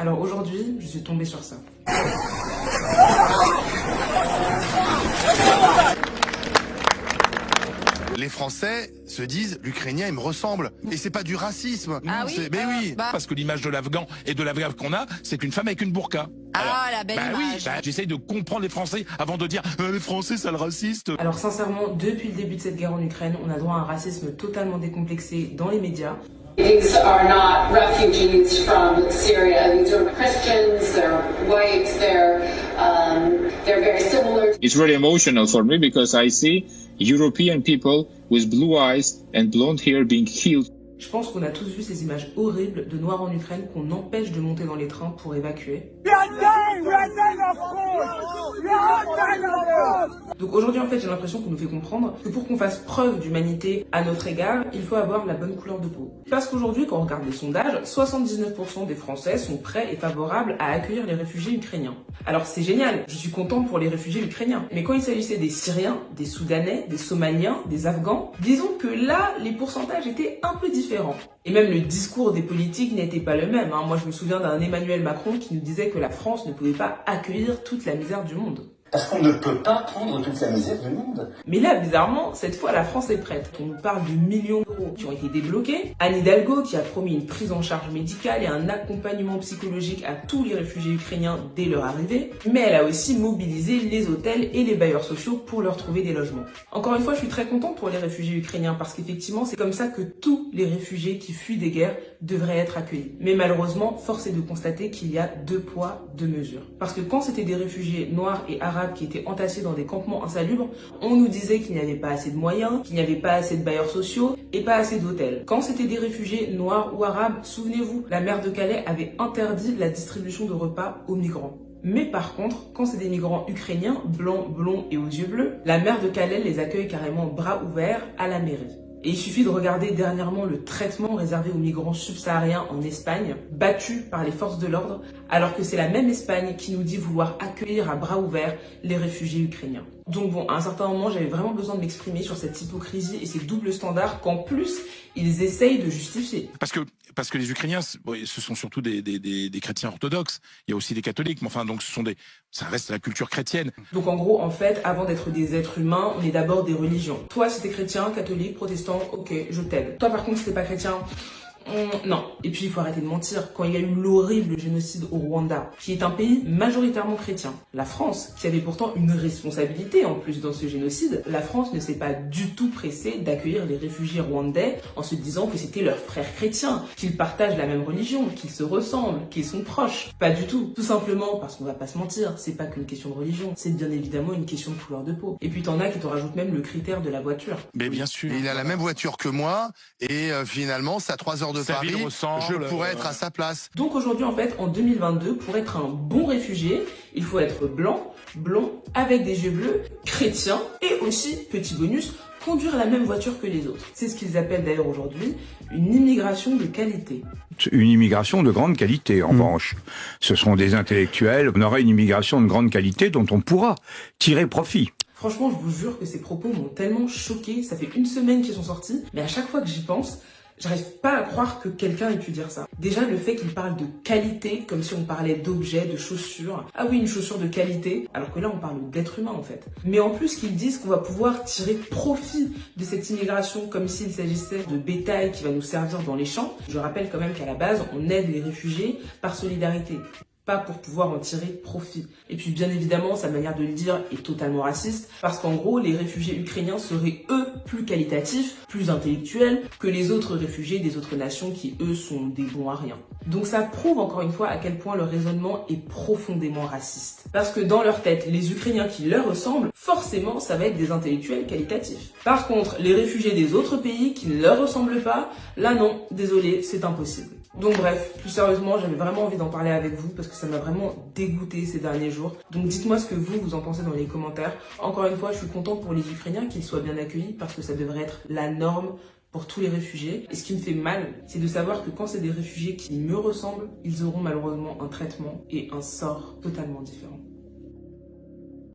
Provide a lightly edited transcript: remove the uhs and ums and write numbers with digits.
Alors aujourd'hui, je suis tombée sur ça. Les Français se disent l'Ukrainien il me ressemble et c'est pas du racisme. Ah oui, mais oui. Parce que l'image de l'Afghan et de l'Afghan qu'on a, c'est qu'une femme avec une burqa. La belle image. Oui, j'essaye de comprendre les Français avant de dire les Français, c'est le raciste. Alors sincèrement, depuis le début de cette guerre en Ukraine, on a droit à un racisme totalement décomplexé dans les médias. These are not refugees from Syria. These are Christians, they're white, they're very similar. It's very emotional for me because I see European people with blue eyes and blonde hair being killed. Je pense qu'on a tous vu ces images horribles de Noirs en Ukraine qu'on empêche de monter dans les trains pour évacuer. Donc aujourd'hui en fait j'ai l'impression qu'on nous fait comprendre que pour qu'on fasse preuve d'humanité à notre égard, il faut avoir la bonne couleur de peau. Parce qu'aujourd'hui quand on regarde les sondages, 79% des Français sont prêts et favorables à accueillir les réfugiés ukrainiens. Alors c'est génial, je suis contente pour les réfugiés ukrainiens. Mais quand il s'agissait des Syriens, des Soudanais, des Somaliens, des Afghans, disons que là les pourcentages étaient un peu différents. Et même le discours des politiques n'était pas le même. Moi je me souviens d'un Emmanuel Macron qui nous disait que la France ne pouvait pas accueillir toute la misère du monde. Parce qu'on ne peut pas prendre toute la misère du monde. Mais là, bizarrement, cette fois, la France est prête. On nous parle de millions d'euros qui ont été débloqués. Anne Hidalgo qui a promis une prise en charge médicale et un accompagnement psychologique à tous les réfugiés ukrainiens dès leur arrivée. Mais elle a aussi mobilisé les hôtels et les bailleurs sociaux pour leur trouver des logements. Encore une fois, je suis très contente pour les réfugiés ukrainiens parce qu'effectivement, c'est comme ça que tous les réfugiés qui fuient des guerres devraient être accueillis. Mais malheureusement, force est de constater qu'il y a 2 poids, 2 mesures. Parce que quand c'était des réfugiés noirs et arabes qui étaient entassés dans des campements insalubres, on nous disait qu'il n'y avait pas assez de moyens, qu'il n'y avait pas assez de bailleurs sociaux et pas assez d'hôtels. Quand c'était des réfugiés noirs ou arabes, souvenez-vous, la maire de Calais avait interdit la distribution de repas aux migrants. Mais par contre, quand c'est des migrants ukrainiens, blancs, blonds et aux yeux bleus, la maire de Calais les accueille carrément bras ouverts à la mairie. Et il suffit de regarder dernièrement le traitement réservé aux migrants subsahariens en Espagne, battus par les forces de l'ordre, alors que c'est la même Espagne qui nous dit vouloir accueillir à bras ouverts les réfugiés ukrainiens. Donc bon, à un certain moment, j'avais vraiment besoin de m'exprimer sur cette hypocrisie et ces doubles standards qu'en plus, ils essayent de justifier. Parce que les Ukrainiens, ce sont surtout des chrétiens orthodoxes. Il y a aussi des catholiques, mais enfin, donc ça reste la culture chrétienne. Donc en gros, en fait, avant d'être des êtres humains, on est d'abord des religions. Toi, si t'es chrétien, catholique, protestant, ok, je t'aide. Toi, par contre, si t'es pas chrétien, non. Et puis, il faut arrêter de mentir. Quand il y a eu l'horrible génocide au Rwanda, qui est un pays majoritairement chrétien, la France, qui avait pourtant une responsabilité en plus dans ce génocide, la France ne s'est pas du tout pressée d'accueillir les réfugiés rwandais en se disant que c'était leurs frères chrétiens, qu'ils partagent la même religion, qu'ils se ressemblent, qu'ils sont proches. Pas du tout. Tout simplement parce qu'on va pas se mentir, c'est pas qu'une question de religion, c'est bien évidemment une question de couleur de peau. Et puis t'en as qui te rajoutent même le critère de la voiture. Mais bien sûr. Il a la même voiture que moi et finalement, c'est à 3 heures de Sa Paris, vie ressemble, je pourrais être à sa place. Donc aujourd'hui, en fait, en 2022, pour être un bon réfugié, il faut être blanc, blond, avec des yeux bleus, chrétien, et aussi, petit bonus, conduire la même voiture que les autres. C'est ce qu'ils appellent d'ailleurs aujourd'hui une immigration de qualité. Une immigration de grande qualité, en revanche. Ce seront des intellectuels. On aura une immigration de grande qualité dont on pourra tirer profit. Franchement, je vous jure que ces propos m'ont tellement choqué. Ça fait 1 semaine qu'ils sont sortis, mais à chaque fois que j'y pense, j'arrive pas à croire que quelqu'un ait pu dire ça. Déjà, le fait qu'il parle de qualité, comme si on parlait d'objets, de chaussures. Ah oui, une chaussure de qualité, alors que là, on parle d'être humain, en fait. Mais en plus, qu'ils disent qu'on va pouvoir tirer profit de cette immigration, comme s'il s'agissait de bétail qui va nous servir dans les champs. Je rappelle quand même qu'à la base, on aide les réfugiés par solidarité, pas pour pouvoir en tirer profit. Et puis bien évidemment, sa manière de le dire est totalement raciste, parce qu'en gros, les réfugiés ukrainiens seraient eux plus qualitatifs, plus intellectuels que les autres réfugiés des autres nations qui eux sont des bons à rien. Donc ça prouve encore une fois à quel point leur raisonnement est profondément raciste. Parce que dans leur tête, les Ukrainiens qui leur ressemblent, forcément ça va être des intellectuels qualitatifs. Par contre, les réfugiés des autres pays qui ne leur ressemblent pas, là non, désolé, c'est impossible. Donc bref, plus sérieusement, j'avais vraiment envie d'en parler avec vous parce que ça m'a vraiment dégoûté ces derniers jours. Donc dites-moi ce que vous en pensez dans les commentaires. Encore une fois, je suis contente pour les Ukrainiens qu'ils soient bien accueillis parce que ça devrait être la norme pour tous les réfugiés. Et ce qui me fait mal, c'est de savoir que quand c'est des réfugiés qui me ressemblent, ils auront malheureusement un traitement et un sort totalement différent.